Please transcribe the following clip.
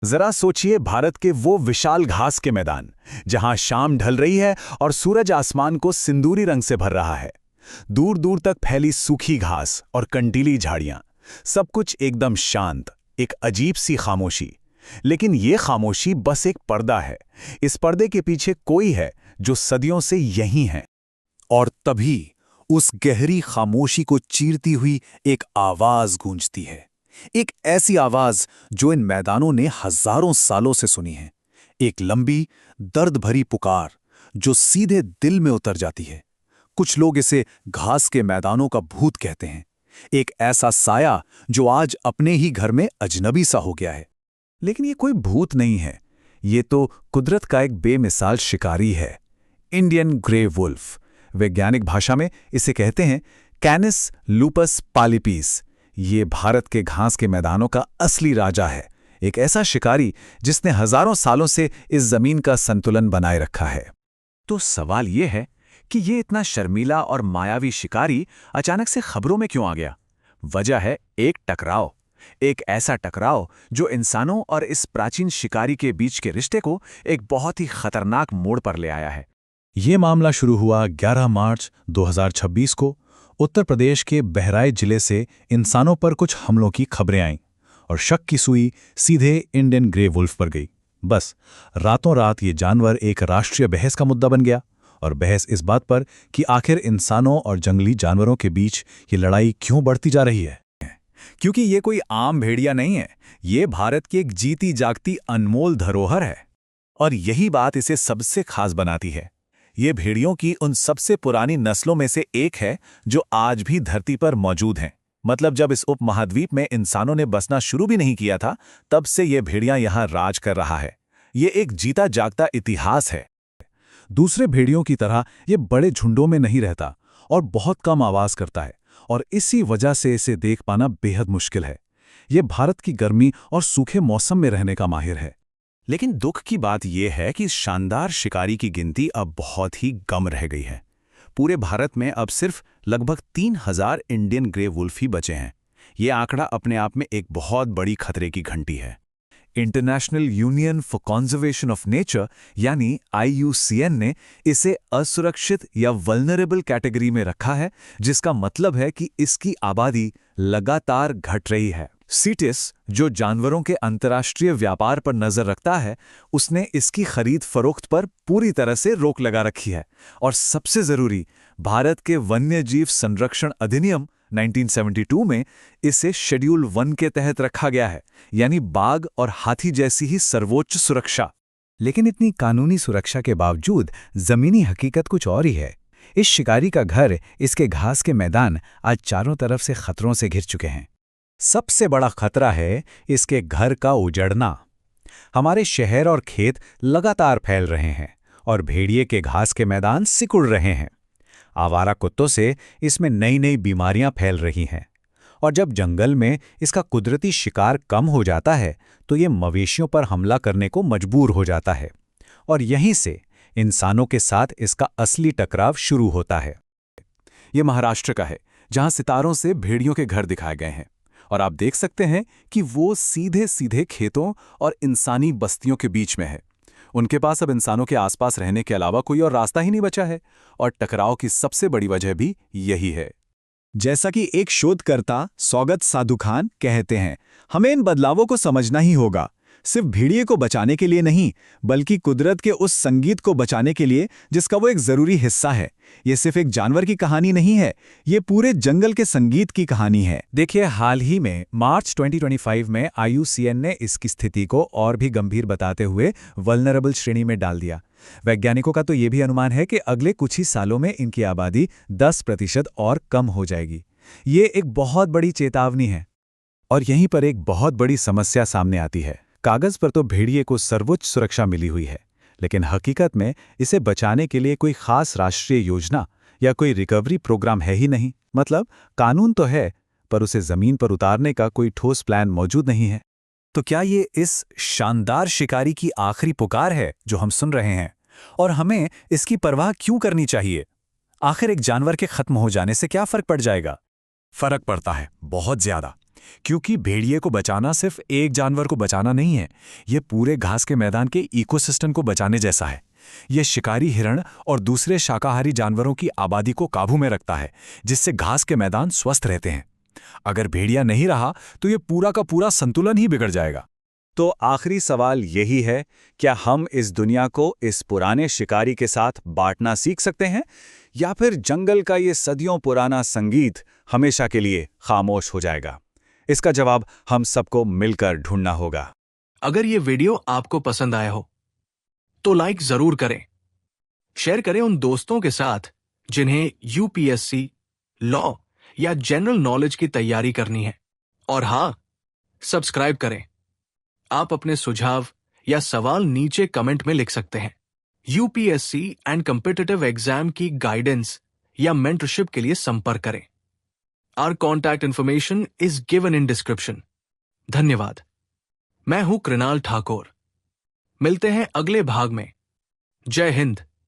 जरा सोचिए भारत के वो विशाल घास के मैदान, जहां शाम ढल रही है और सूरज आसमान को सिंदूरी रंग से भर रहा है। दूर दूर तक फैली सूखी घास और कंटीली झाड़ियां, सब कुछ एकदम शांत, एक अजीब सी खामोशी। लेकिन ये खामोशी बस एक पर्दा है। इस पर्दे के पीछे कोई है जो सदियों से यहीं है। और तभी उस गहरी खामोशी को चीरती हुई एक आवाज गूंजती है। एक ऐसी आवाज जो इन मैदानों ने हजारों सालों से सुनी है। एक लंबी, दर्द भरी पुकार जो सीधे दिल में उतर जाती है। कुछ लोग इसे घास के मैदानों का भूत कहते हैं। एक ऐसा साया जो आज अपने ही घर में अजनबी सा हो गया है। लेकिन ये कोई भूत नहीं है, ये तो कुदरत का एक बेमिसाल शिकारी है। इंडियन ग्रे वुल्फ, वैज्ञानिक भाषा में इसे कहते हैं कैनिस लूपस पालिपीस। ये भारत के घास के मैदानों का असली राजा है, एक ऐसा शिकारी जिसने हजारों सालों से इस जमीन का संतुलन बनाए रखा है। तो सवाल ये है कि ये इतना शर्मीला और मायावी शिकारी अचानक से खबरों में क्यों आ गया? वजह है एक टकराव, एक ऐसा टकराव जो इंसानों और इस प्राचीन शिकारी के बीच के रिश्ते को एक बहुत ही खतरनाक मोड़ पर ले आया है। ये मामला शुरू हुआ 11 मार्च 2026 को। उत्तर प्रदेश के बहराइच जिले से इंसानों पर कुछ हमलों की खबरें आईं और शक की सुई सीधे इंडियन ग्रे वुल्फ पर गई। बस रातों रात ये जानवर एक राष्ट्रीय बहस का मुद्दा बन गया, और बहस इस बात पर कि आखिर इंसानों और जंगली जानवरों के बीच ये लड़ाई क्यों बढ़ती जा रही है। क्योंकि ये कोई आम भेड़िया नहीं है, ये भारत की एक जीती जागती अनमोल धरोहर है। और यही बात इसे सबसे खास बनाती है। ये भेड़ियों की उन सबसे पुरानी नस्लों में से एक है जो आज भी धरती पर मौजूद हैं। मतलब जब इस उपमहाद्वीप में इंसानों ने बसना शुरू भी नहीं किया था, तब से ये भेड़िया यहाँ राज कर रहा है। ये एक जीता जागता इतिहास है। दूसरे भेड़ियों की तरह ये बड़े झुंडों में नहीं रहता और बहुत कम आवाज करता है, और इसी वजह से इसे देख पाना बेहद मुश्किल है। ये भारत की गर्मी और सूखे मौसम में रहने का माहिर है। लेकिन दुख की बात यह है कि इस शानदार शिकारी की गिनती अब बहुत ही कम रह गई है। पूरे भारत में अब सिर्फ लगभग 3000 इंडियन ग्रे वुल्फ ही बचे हैं। ये आंकड़ा अपने आप में एक बहुत बड़ी खतरे की घंटी है। International union for conservation of nature यानी IUCN ने इसे असुरक्षित या वल्नरेबल कैटेगरी में रखा है, जिसका मतलब है कि इसकी आबादी लगातार घट रही है। सीटिस, जो जानवरों के अंतर्राष्ट्रीय व्यापार पर नजर रखता है, उसने इसकी खरीद फरोख्त पर पूरी तरह से रोक लगा रखी है। और सबसे जरूरी, भारत के वन्यजीव संरक्षण अधिनियम 1972 में इसे शेड्यूल 1 के तहत रखा गया है, यानी बाघ और हाथी जैसी ही सर्वोच्च सुरक्षा। लेकिन इतनी कानूनी सुरक्षा के बावजूद जमीनी हकीकत कुछ और ही है। इस शिकारी का घर, इसके घास के मैदान आज चारों तरफ से खतरों से घिर चुके हैं। सबसे बड़ा खतरा है इसके घर का उजड़ना। हमारे शहर और खेत लगातार फैल रहे हैं और भेड़िए के घास के मैदान सिकुड़ रहे हैं। आवारा कुत्तों से इसमें नई नई बीमारियां फैल रही हैं, और जब जंगल में इसका कुदरती शिकार कम हो जाता है तो ये मवेशियों पर हमला करने को मजबूर हो जाता है, और यहीं से इंसानों के साथ इसका असली टकराव शुरू होता है। ये महाराष्ट्र का है, जहां सितारों से भेड़ियों के घर दिखाए गए हैं, और आप देख सकते हैं कि वो सीधे सीधे खेतों और इंसानी बस्तियों के बीच में है। उनके पास अब इंसानों के आसपास रहने के अलावा कोई और रास्ता ही नहीं बचा है, और टकराव की सबसे बड़ी वजह भी यही है। जैसा कि एक शोधकर्ता सौगत साधु खान कहते हैं, हमें इन बदलावों को समझना ही होगा, सिर्फ भेड़िए को बचाने के लिए नहीं, बल्कि कुदरत के उस संगीत को बचाने के लिए जिसका वो एक जरूरी हिस्सा है। ये सिर्फ एक जानवर की कहानी नहीं है, ये पूरे जंगल के संगीत की कहानी है। देखिए, हाल ही में मार्च 2025 में IUCN ने इसकी स्थिति को और भी गंभीर बताते हुए वल्नरेबल श्रेणी में डाल दिया। वैज्ञानिकों का तो ये भी अनुमान है कि अगले कुछ ही सालों में इनकी आबादी 10% और कम हो जाएगी। ये एक बहुत बड़ी चेतावनी है। और यहीं पर एक बहुत बड़ी समस्या सामने आती है। कागज पर तो भेड़िए को सर्वोच्च सुरक्षा मिली हुई है, लेकिन हकीकत में इसे बचाने के लिए कोई खास राष्ट्रीय योजना या कोई रिकवरी प्रोग्राम है ही नहीं। मतलब कानून तो है, पर उसे जमीन पर उतारने का कोई ठोस प्लान मौजूद नहीं है। तो क्या ये इस शानदार शिकारी की आखिरी पुकार है जो हम सुन रहे हैं? और हमें इसकी परवाह क्यों करनी चाहिए? आखिर एक जानवर के खत्म हो जाने से क्या फर्क पड़ जाएगा? फर्क पड़ता है, बहुत ज्यादा। क्योंकि भेड़िए को बचाना सिर्फ एक जानवर को बचाना नहीं है, ये पूरे घास के मैदान के इकोसिस्टम को बचाने जैसा है। ये शिकारी हिरण और दूसरे शाकाहारी जानवरों की आबादी को काबू में रखता है, जिससे घास के मैदान स्वस्थ रहते हैं। अगर भेड़िया नहीं रहा तो ये पूरा का पूरा संतुलन ही बिगड़ जाएगा। तो आखिरी सवाल यही है, क्या हम इस दुनिया को इस पुराने शिकारी के साथ बांटना सीख सकते हैं, या फिर जंगल का ये सदियों पुराना संगीत हमेशा के लिए खामोश हो जाएगा? इसका जवाब हम सबको मिलकर ढूंढना होगा। अगर ये वीडियो आपको पसंद आया हो तो लाइक जरूर करें, शेयर करें उन दोस्तों के साथ जिन्हें यूपीएससी, लॉ या जनरल नॉलेज की तैयारी करनी है। और हाँ, सब्सक्राइब करें। आप अपने सुझाव या सवाल नीचे कमेंट में लिख सकते हैं। यूपीएससी एंड कॉम्पिटिटिव एग्जाम की गाइडेंस या मेंटरशिप के लिए संपर्क करें। Our contact information is given in description. धन्यवाद। मैं हूं कृणाल ठाकुर। मिलते हैं अगले भाग में। जय हिंद।